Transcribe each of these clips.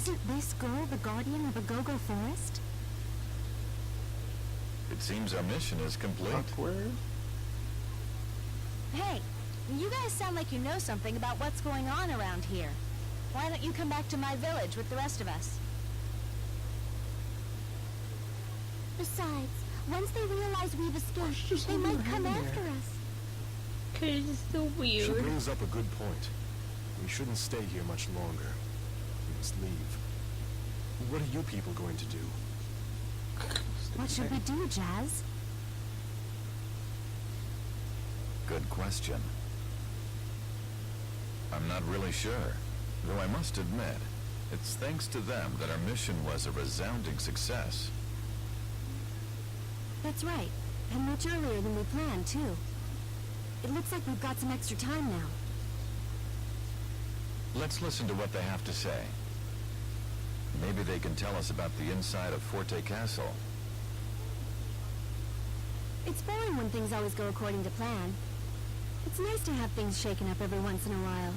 Isn't this girl the guardian of a go-go forest? It seems our mission is complete. Awkward. Hey, you guys sound like you know something about what's going on around here. Why don't you come back to my village with the rest of us? Besides, once they realize we've escaped, they might come after us. Cause it's so She weird. brings up a good point. We shouldn't stay here much longer. We must leave. What are you people going to do? What should we do, Jazz? Good question. I'm not really sure, though I must admit, it's thanks to them that our mission was a resounding success. That's right, and much earlier than we planned, too. It looks like we've got some extra time now. Let's listen to what they have to say. Maybe they can tell us about the inside of Forte Castle. It's boring when things always go according to plan. It's nice to have things shaken up every once in a while.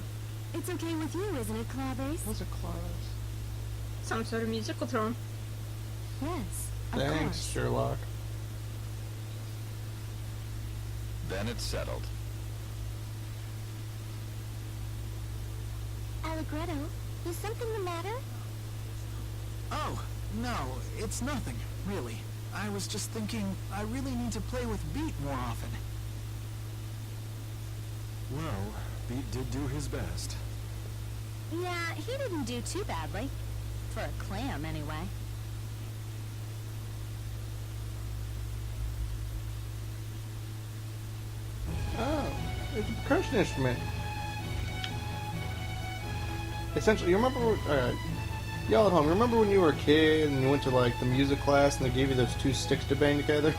It's okay with you, isn't it, Clavace? What's a clause? Some sort of musical throne. Yes, of Thanks, course. Sherlock. Then it's settled. Allegretto, is something the matter? Oh, no, it's nothing, really. I was just thinking I really need to play with Beat more often. Well, Beat did do his best. Yeah, he didn't do too badly. For a clam, anyway. Oh, it's a percussion instrument. Essentially, you remember, y'all at home, remember when you were a kid and you went to like the music class and they gave you those two sticks to bang together?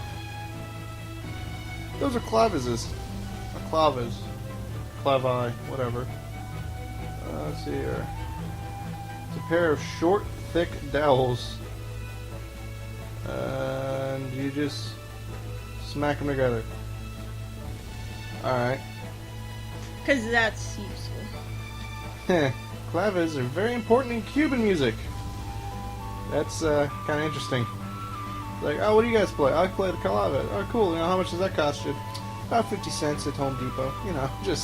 Those are clavises. Or clavas. Clavi, whatever. Let's see here. It's a pair of short, thick dowels. And you just smack them together. Alright. Cause that's useful. Clavas are very important in Cuban music. That's kind of interesting. Like, oh, what do you guys play? I play the clave. Oh, cool. You know, how much does that cost you? About 50 cents at Home Depot. You know, just...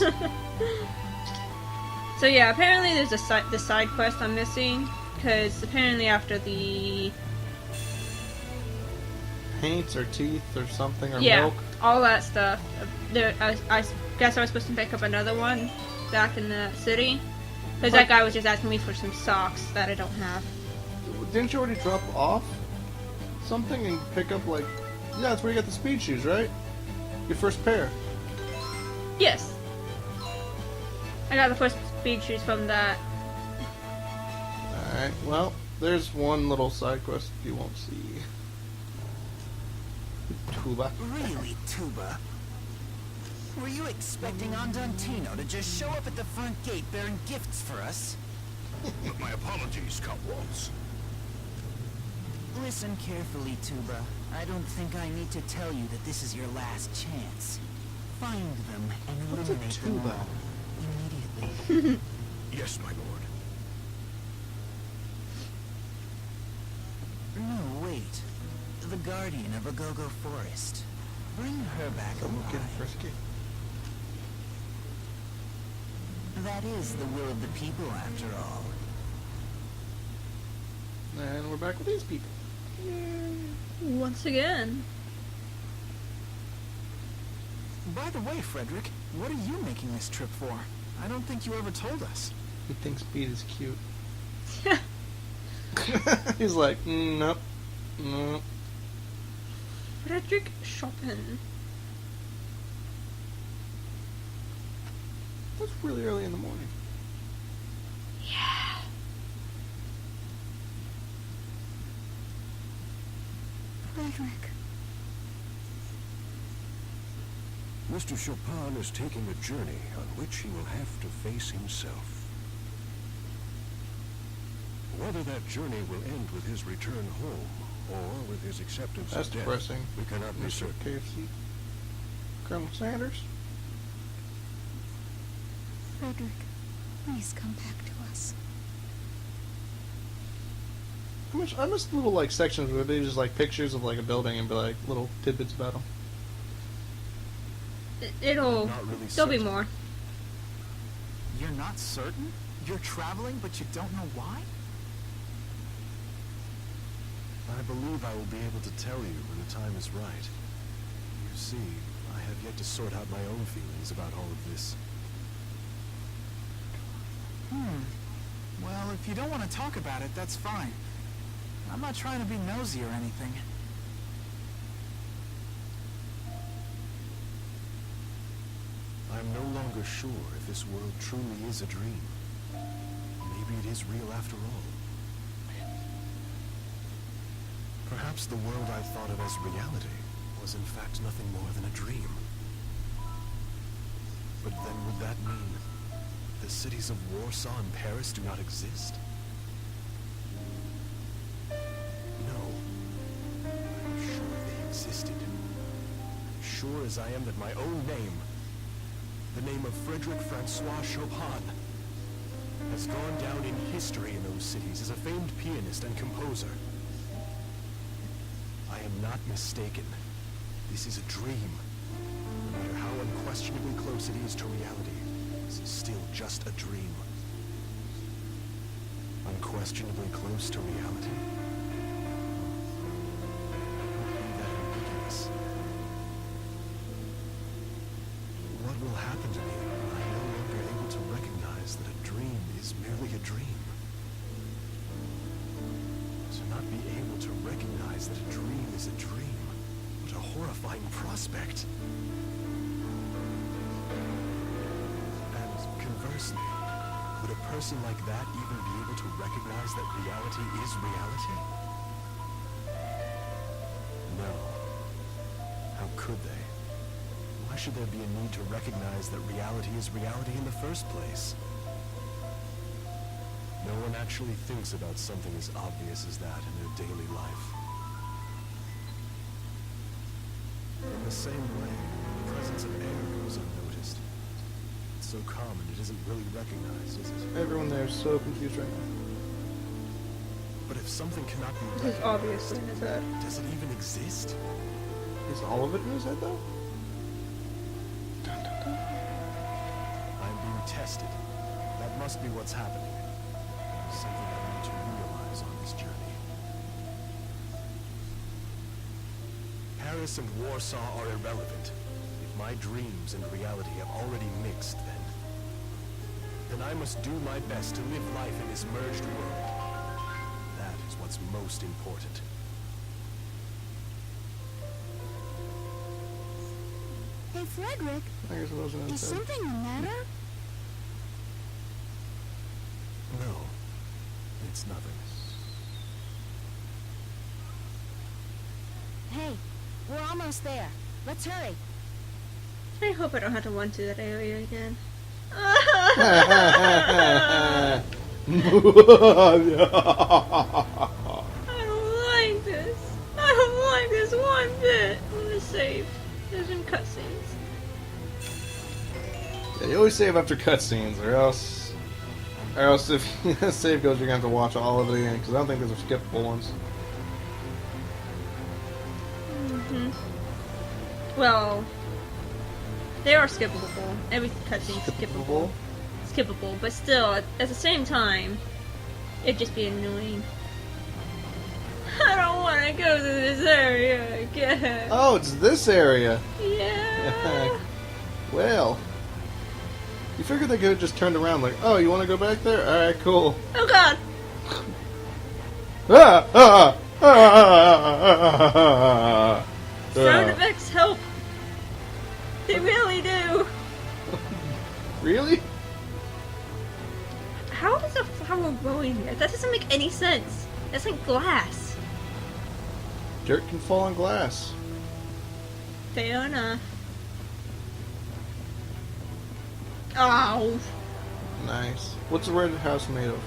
So yeah, apparently there's the side quest I'm missing. Cause apparently after the... paints or teeth or something or Yeah, milk. all that stuff. I guess I was supposed to pick up another one back in the city. Because that guy was just asking me for some socks that I don't have. Didn't you already drop off something and pick up, like... Yeah, that's where you got the speed shoes, right? Your first pair. Yes. I got the first speed shoes from that. Alright, well, there's one little side quest you won't see. Tuba. Really, Tuba? Were you expecting Andantino to just show up at the front gate bearing gifts for us? My apologies, Count Waltz. Listen carefully, Tuba. I don't think I need to tell you that this is your last chance. Find them and What's a eliminate them tuba? all immediately. Yes, my lord. No, wait. The guardian of Agogo Forest. Bring her back Someone getting alive. frisky. That is the will of the people, after all. And we're back with these people. Once again. By the way, Frederick, what are you making this trip for? I don't think you ever told us. He thinks Pete is cute. He's like, nope. Nope. Frederick Chopin. That's really early in the morning. Yeah. Frederick. Mr. Chopin is taking a journey on which he will have to face himself. Whether that journey will end with his return home or with his acceptance That's of death, depressing. we cannot be Mr. certain. KFC. Colonel Sanders? Frederick, please come back to us. I missed little like sections where they just like pictures of like a building and be like little tidbits about them. It'll... Not really There'll be certain. more. You're not certain? You're traveling, but you don't know why? I believe I will be able to tell you when the time is right. You see, I have yet to sort out my own feelings about all of this. Well, if you don't want to talk about it, that's fine. I'm not trying to be nosy or anything. I'm no longer sure if this world truly is a dream. Maybe it is real after all. Perhaps the world I thought of as reality was in fact nothing more than a dream. But then would that mean the cities of Warsaw and Paris do not exist? No. I'm sure they existed. Sure as I am that my own name, the name of Frederick Francois Chopin, has gone down in history in those cities as a famed pianist and composer. I am not mistaken. This is a dream. No matter how unquestionably close it is to reality, this is still just a dream. Unquestionably close to reality? Don't be that ambiguous. What will happen to me when I'm no longer able to recognize that a dream is merely a dream? To not be able to recognize that a dream is a dream. What a horrifying prospect. And conversely, would a person like that even be able to recognize that reality is reality? No. How could they? Why should there be a need to recognize that reality is reality in the first place? No one actually thinks about something as obvious as that in their daily life. In the same way, the presence of air goes unnoticed. It's so common it isn't really recognized, is it? Everyone there is so confused right now. But if something cannot be This is recognized, obviously in his head. does it even exist? Is all of it in his head though? I'm being tested. That must be what's happening. Something I need to realize on this journey. Paris and Warsaw are irrelevant. If my dreams and reality have already mixed, then I must do my best to live life in this merged world. That is what's most important. Hey, Frederick, I guess it wasn't in is his head. something the matter? No, it's nothing. Hey, we're almost there. Let's hurry. I hope I don't have to run through that area again. I don't like this. I don't like this one bit. I'm gonna save. There's some cutscenes. Yeah, you always save after cutscenes, or else if save goes, you're gonna have to watch all of it again, because I don't think those are skippable ones. Well, they are skippable. Every cutscene's skippable. Skippable, but still, at the same time, it'd just be annoying. I don't want to go to this area again. Oh, it's this area. Yeah. Well, you figured they could have just turned around like, oh, you want to go back there? All right, cool. Oh God. Sound effects help. They really do. Really? How is a flower growing here? That doesn't make any sense. That's like glass. Dirt can fall on glass. Fair enough. Oh. Nice. What's a red house made of?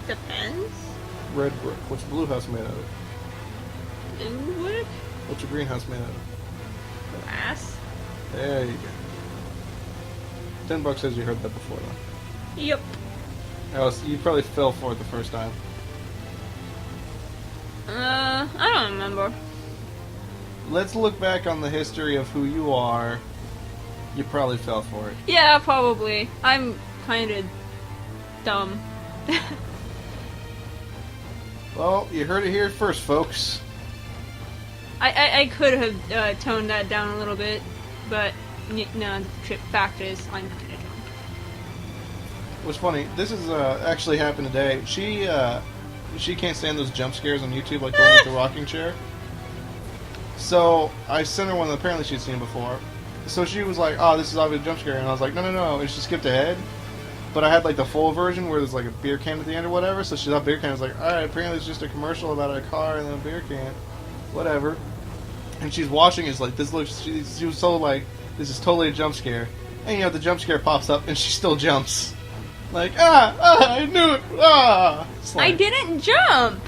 Depends. Red brick. What's a blue house made out of? Blue wood? What's a greenhouse made out of? Glass. There you go. $10 says you heard that before, though. Yep. Oh, so you probably fell for it the first time. I don't remember. Let's look back on the history of who you are. You probably fell for it. Yeah, probably. I'm kind of dumb. Well, you heard it here first, folks. I could have toned that down a little bit, but no, the fact is, I'm kind of dumb. What's funny, this is actually happened today. She can't stand those jump scares on YouTube, like the one with the rocking chair. So I sent her one that apparently she'd seen before. So she was like, "Oh, this is obviously a jump scare," and I was like, "No," and she skipped ahead. But I had like the full version where there's like a beer can at the end or whatever. So she thought beer can. I was like, "All right, apparently it's just a commercial about a car and a beer can, whatever." And she's watching. It's like this looks. She was so like, "This is totally a jump scare," and the jump scare pops up and she still jumps. Like, I knew it! It's I like, didn't jump!